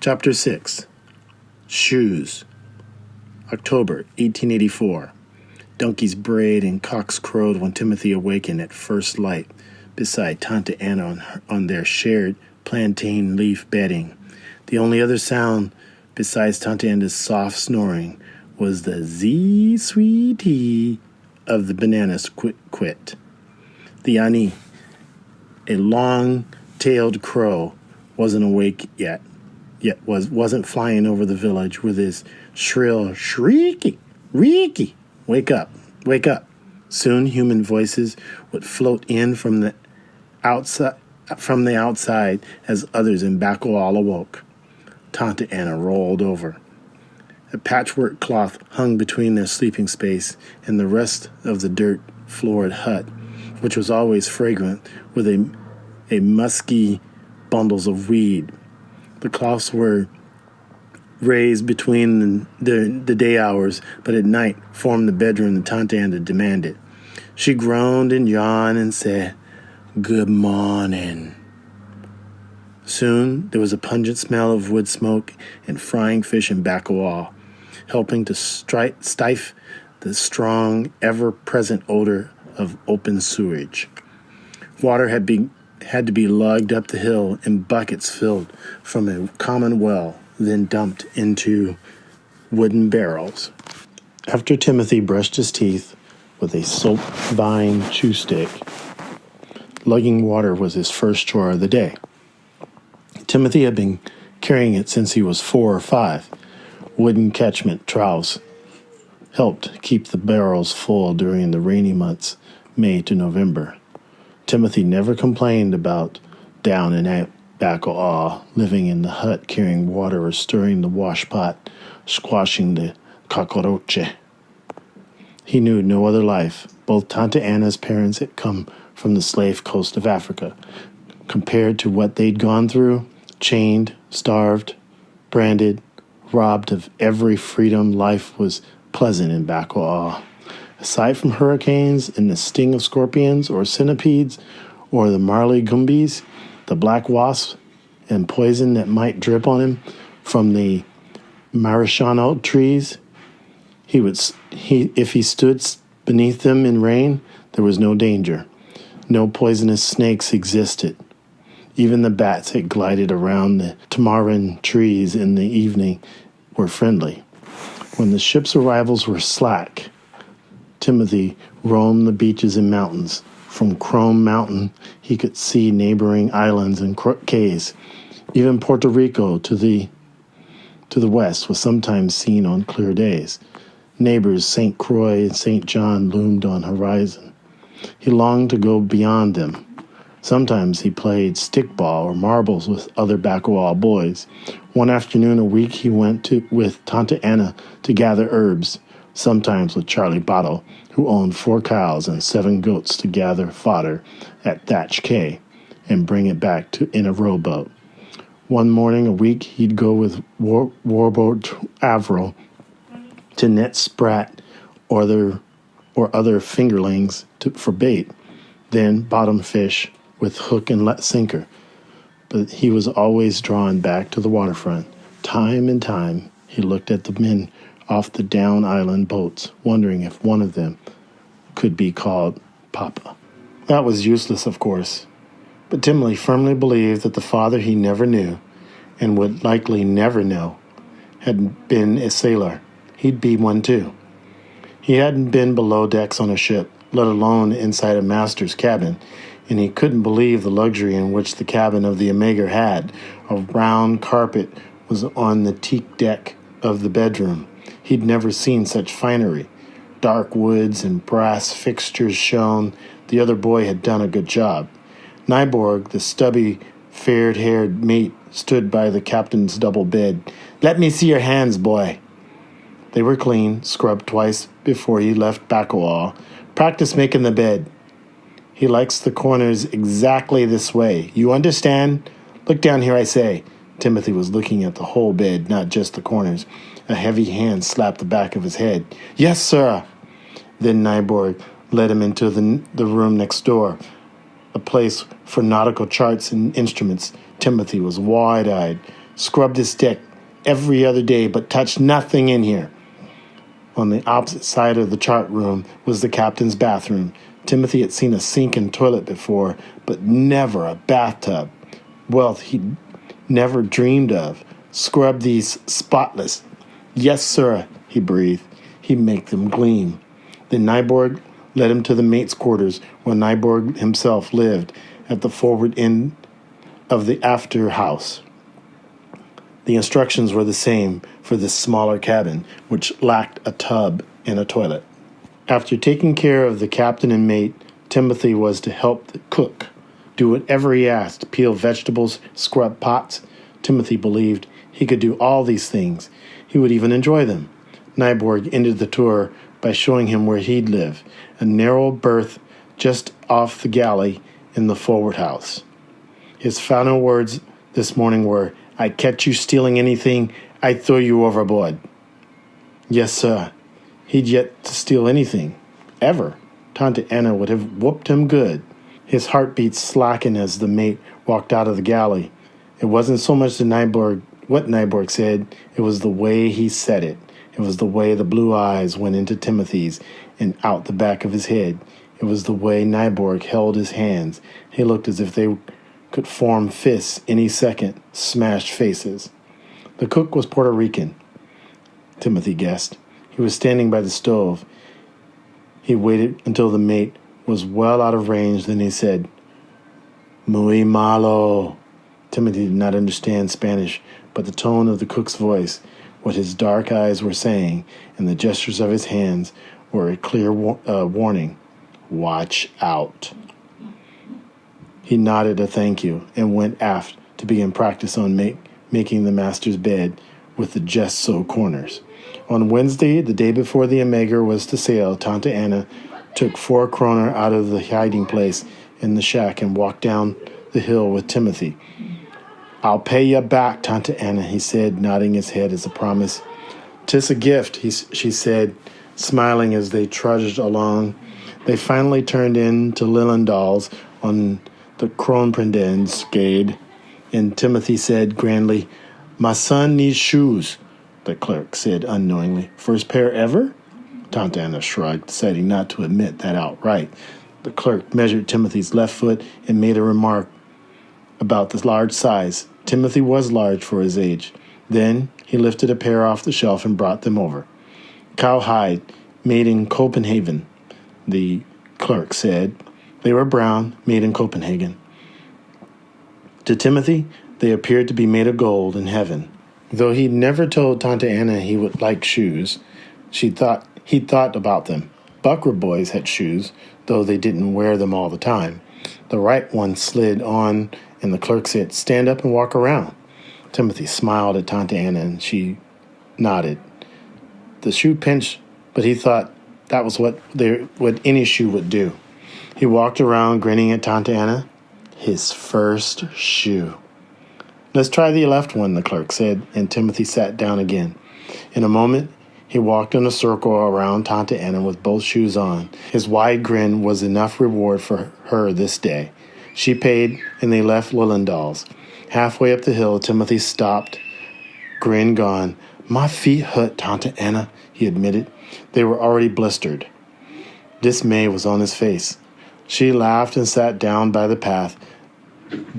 Chapter 6. Shoes. October 1884. Donkeys brayed and cocks crowed when Timothy awakened at first light beside Tante Anna on their shared plantain leaf bedding. The only other sound besides Tante Anna's soft snoring was the zee sweetie of the bananas quit. The Ani, a long-tailed crow, wasn't awake yet wasn't flying over the village with his shrill shrieky, reeky, wake up, wake up. Soon human voices would float in from the outside as others in Bacoal awoke. Tante Anna rolled over. A patchwork cloth hung between their sleeping space and the rest of the dirt-floored hut, which was always fragrant with a musky bundles of weed. The cloths were raised between the day hours, but at night formed the bedroom that Tante Anna demanded. She groaned and yawned and said, "Good morning." Soon there was a pungent smell of wood smoke and frying fish in Bacoal, helping to stifle the strong, ever-present odor of open sewage. Water had to be lugged up the hill in buckets filled from a common well, then dumped into wooden barrels. After Timothy brushed his teeth with a soap-vine chew stick, lugging water was his first chore of the day. Timothy had been carrying it since he was 4 or 5. Wooden catchment troughs helped keep the barrels full during the rainy months, May to November. Timothy never complained about down and Bacoal, living in the hut, carrying water or stirring the washpot, squashing the cockroach. He knew no other life. Both Tante Anna's parents had come from the slave coast of Africa. Compared to what they'd gone through, chained, starved, branded, robbed of every freedom, life was pleasant in Bacoal. Aside from hurricanes and the sting of scorpions or centipedes or the marley gumbies, the black wasps and poison that might drip on him from the marijuana trees, if he stood beneath them in rain, there was no danger. No poisonous snakes existed. Even the bats that glided around the tamarind trees in the evening were friendly. When the ship's arrivals were slack, Timothy roamed the beaches and mountains. From Chrome Mountain, he could see neighboring islands and cays. Even Puerto Rico to the west was sometimes seen on clear days. Neighbors St. Croix and St. John loomed on horizon. He longed to go beyond them. Sometimes he played stickball or marbles with other Bacoal boys. One afternoon a week he went with Tante Anna to gather herbs, sometimes with Charlie Bottle, who owned 4 cows and 7 goats, to gather fodder at Thatch Cay and bring it back in a rowboat. One morning a week he'd go with Warboat Averill to net sprat or other fingerlings for bait, then bottom fish with hook and sinker. But he was always drawn back to the waterfront. Time and time he looked at the men off the down island boats, wondering if one of them could be called Papa. That was useless, of course, but Timothy firmly believed that the father he never knew, and would likely never know, had been a sailor. He'd be one too. He hadn't been below decks on a ship, let alone inside a master's cabin, and he couldn't believe the luxury in which the cabin of the Omega had. A round carpet was on the teak deck of the bedroom. He'd never seen such finery. Dark woods and brass fixtures shone. The other boy had done a good job. Nyborg, the stubby, fair-haired mate, stood by the captain's double bed. "Let me see your hands, boy." They were clean, scrubbed twice before he left Bacoal. "Practice making the bed. He likes the corners exactly this way. You understand? Look down here, I say." Timothy was looking at the whole bed, not just the corners. A heavy hand slapped the back of his head. "Yes, sir." Then Nyborg led him into the room next door, a place for nautical charts and instruments. Timothy was wide-eyed. scrub this deck every other day, but touch nothing in here. On the opposite side of the chart room was the captain's bathroom. Timothy had seen a sink and toilet before, but never a bathtub. Wealth he'd never dreamed of. Scrub these spotless. Yes, sir, he breathed. He'd make them gleam. Then Nyborg led him to the mate's quarters, where Nyborg himself lived, at the forward end of the after house. The instructions were the same for this smaller cabin, which lacked a tub and a toilet. After taking care of the captain and mate, Timothy was to help the cook, do whatever he asked, peel vegetables, scrub pots. Timothy believed he could do all these things. He would even enjoy them. Nyborg ended the tour by showing him where he'd live, a narrow berth just off the galley in the forward house. His final words this morning were, "I catch you stealing anything, I throw you overboard." Yes, sir. He'd yet to steal anything. Ever. Tante Anna would have whooped him good. His heartbeat slackened as the mate walked out of the galley. It wasn't so much what Nyborg said, it was the way he said it. It was the way the blue eyes went into Timothy's and out the back of his head. It was the way Nyborg held his hands. He looked as if they could form fists any second, smashed faces. The cook was Puerto Rican, Timothy guessed. He was standing by the stove. He waited until the mate was well out of range, then he said, "Muy malo." Timothy did not understand Spanish, but the tone of the cook's voice, what his dark eyes were saying, and the gestures of his hands were a clear warning. Watch out. He nodded a thank you and went aft to begin practice on making the master's bed with the just-so corners. On Wednesday, the day before the Omegar was to sail, Tante Anna took 4 kroner out of the hiding place in the shack and walked down the hill with Timothy. "I'll pay you back, Tante Anna," he said, nodding his head as a promise. "'Tis a gift," she said, smiling as they trudged along. They finally turned in to Lilendal's on the Kronprindenskade, and Timothy said grandly, "My son needs shoes," the clerk said unknowingly. "First pair ever?" Tante Anna shrugged, deciding not to admit that outright. The clerk measured Timothy's left foot and made a remark about the large size. Timothy was large for his age. Then he lifted a pair off the shelf and brought them over. "Cowhide, made in Copenhagen," the clerk said. They were brown, made in Copenhagen. To Timothy, they appeared to be made of gold in heaven. Though he'd never told Tante Anna he would like shoes, he thought about them. Buckra boys had shoes, though they didn't wear them all the time. The right one slid on, and the clerk said, "Stand up and walk around." Timothy smiled at Tante Anna, and she nodded. The shoe pinched, but he thought that was what any shoe would do. He walked around, grinning at Tante Anna. His first shoe. "Let's try the left one," the clerk said, and Timothy sat down again. In a moment, he walked in a circle around Tante Anna with both shoes on. His wide grin was enough reward for her this day. She paid, and they left Lilendal's. Halfway up the hill, Timothy stopped, grin gone. "My feet hurt, Tante Anna," he admitted. They were already blistered. Dismay was on his face. She laughed and sat down by the path.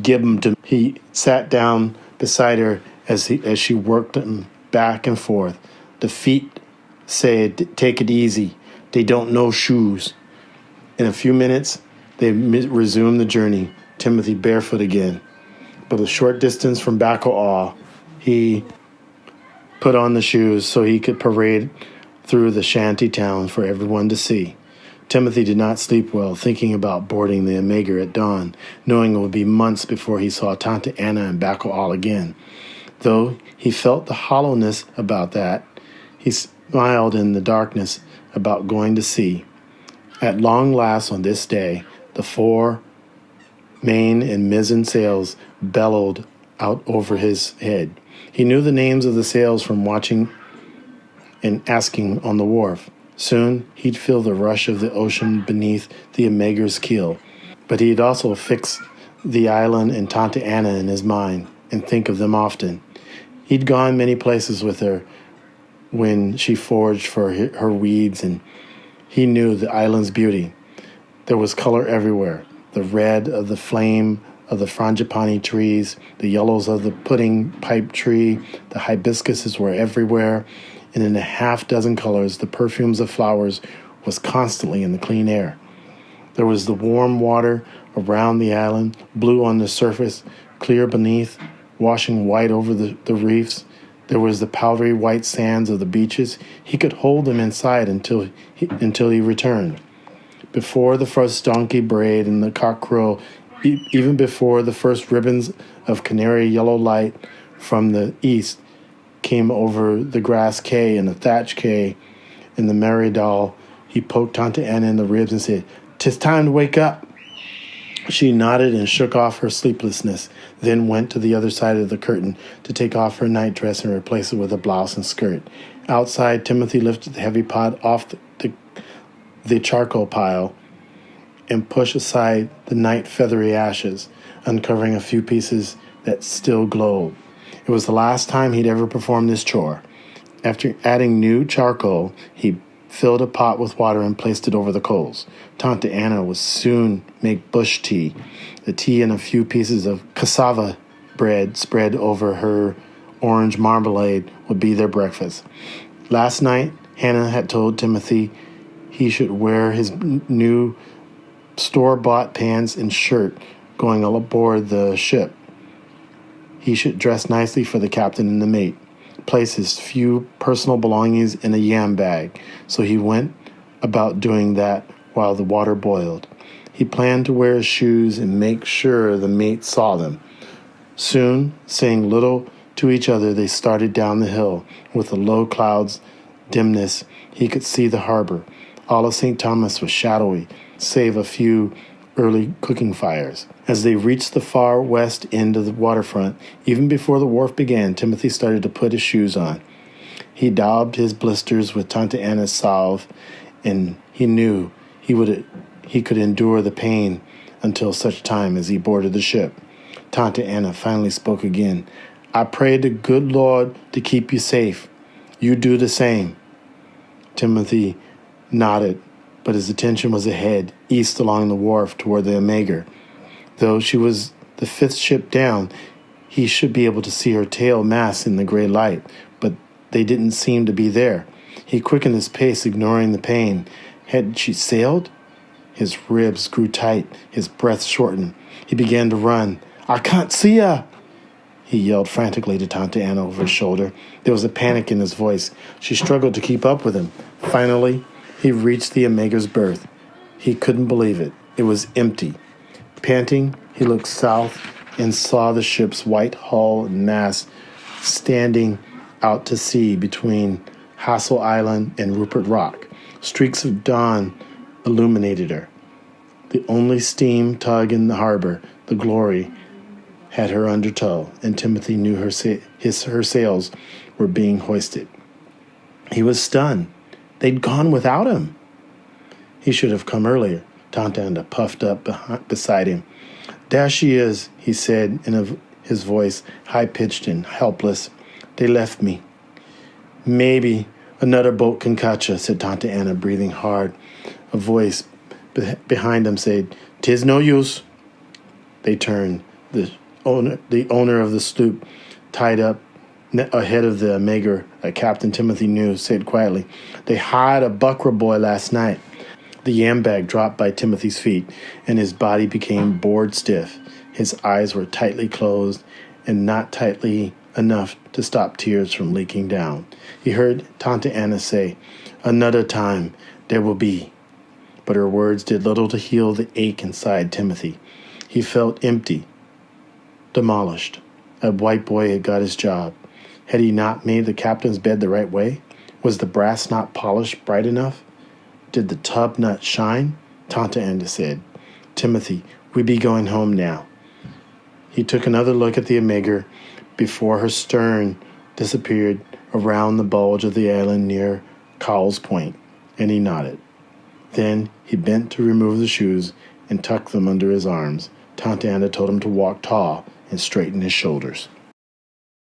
"Give 'em to me." He sat down beside her as she worked him back and forth. The feet said, "Take it easy. They don't know shoes." In a few minutes, they resumed the journey, Timothy barefoot again. But a short distance from Baccoa, he put on the shoes so he could parade through the shanty town for everyone to see. Timothy did not sleep well, thinking about boarding the Omegar at dawn, knowing it would be months before he saw Tante Anna and Baccoa again. Though he felt the hollowness about that, he smiled in the darkness about going to sea. At long last on this day, the 4 main and mizzen sails bellowed out over his head. He knew the names of the sails from watching and asking on the wharf. Soon he'd feel the rush of the ocean beneath the Omegar's keel. But he'd also fix the island and Tante Anna in his mind and think of them often. He'd gone many places with her when she foraged for her weeds, and he knew the island's beauty. There was color everywhere, the red of the flame of the frangipani trees, the yellows of the pudding pipe tree, the hibiscuses were everywhere, and in a half dozen colors, the perfumes of flowers was constantly in the clean air. There was the warm water around the island, blue on the surface, clear beneath, washing white over the reefs. There was the powdery white sands of the beaches. He could hold them inside until he returned. Before the first donkey braid and the cock crow, even before the first ribbons of canary yellow light from the east came over the grass quay and the thatch quay in the Merry he poked Tante Anna in the ribs and said, "'Tis time to wake up." She nodded and shook off her sleeplessness, then went to the other side of the curtain to take off her nightdress and replace it with a blouse and skirt. Outside, Timothy lifted the heavy pot off the charcoal pile and pushed aside the night feathery ashes, uncovering a few pieces that still glowed. It was the last time he'd ever performed this chore. After adding new charcoal, he filled a pot with water and placed it over the coals. Tante Anna would soon make bush tea. The tea and a few pieces of cassava bread spread over her orange marmalade would be their breakfast. Last night, Hannah had told Timothy he should wear his new store-bought pants and shirt going aboard the ship. He should dress nicely for the captain and the mate, place his few personal belongings in a yam bag, so he went about doing that while the water boiled. He planned to wear his shoes and make sure the mate saw them. Soon, saying little to each other, they started down the hill. With the low clouds' dimness, he could see the harbor. All of St. Thomas was shadowy, save a few early cooking fires. As they reached the far west end of the waterfront, even before the wharf began, Timothy started to put his shoes on. He daubed his blisters with Tante Anna's salve, and he knew he could endure the pain until such time as he boarded the ship. Tante Anna finally spoke again. "I pray the good Lord to keep you safe. You do the same." Timothy nodded, but his attention was ahead, east along the wharf toward the Omega. Though she was the fifth ship down, he should be able to see her tail masts in the gray light, but they didn't seem to be there. He quickened his pace, ignoring the pain. Had she sailed? His ribs grew tight, his breath shortened. He began to run. "I can't see her!" he yelled frantically to Tante Anna over his shoulder. There was a panic in his voice. She struggled to keep up with him. Finally, he reached the Omega's berth. He couldn't believe it. It was empty. Panting, he looked south and saw the ship's white hull and mast standing out to sea between Hassel Island and Rupert Rock. Streaks of dawn illuminated her. The only steam tug in the harbor, the Glory, had her under tow, and Timothy knew her sails were being hoisted. He was stunned. They'd gone without him. He should have come earlier. Tante Anna puffed up beside him. "There she is," he said in his voice high-pitched and helpless. "They left me." "Maybe another boat can catch us," said Tante Anna, breathing hard. A voice behind them said, "'Tis no use." They turned. The owner of the sloop, tied up ahead of the Omega, Captain Timothy knew, said quietly, "They hired a buckra boy last night." The yam bag dropped by Timothy's feet, and his body became board stiff. His eyes were tightly closed, and not tightly enough to stop tears from leaking down. He heard Tante Anna say, "Another time there will be." But her words did little to heal the ache inside Timothy. He felt empty, demolished. A white boy had got his job. Had he not made the captain's bed the right way? Was the brass not polished bright enough? Did the tub not shine? Tante Anna said, "Timothy, we be going home now." He took another look at the Omega before her stern disappeared around the bulge of the island near Cowles Point, and he nodded. Then he bent to remove the shoes and tuck them under his arms. Tante Anna told him to walk tall and straighten his shoulders.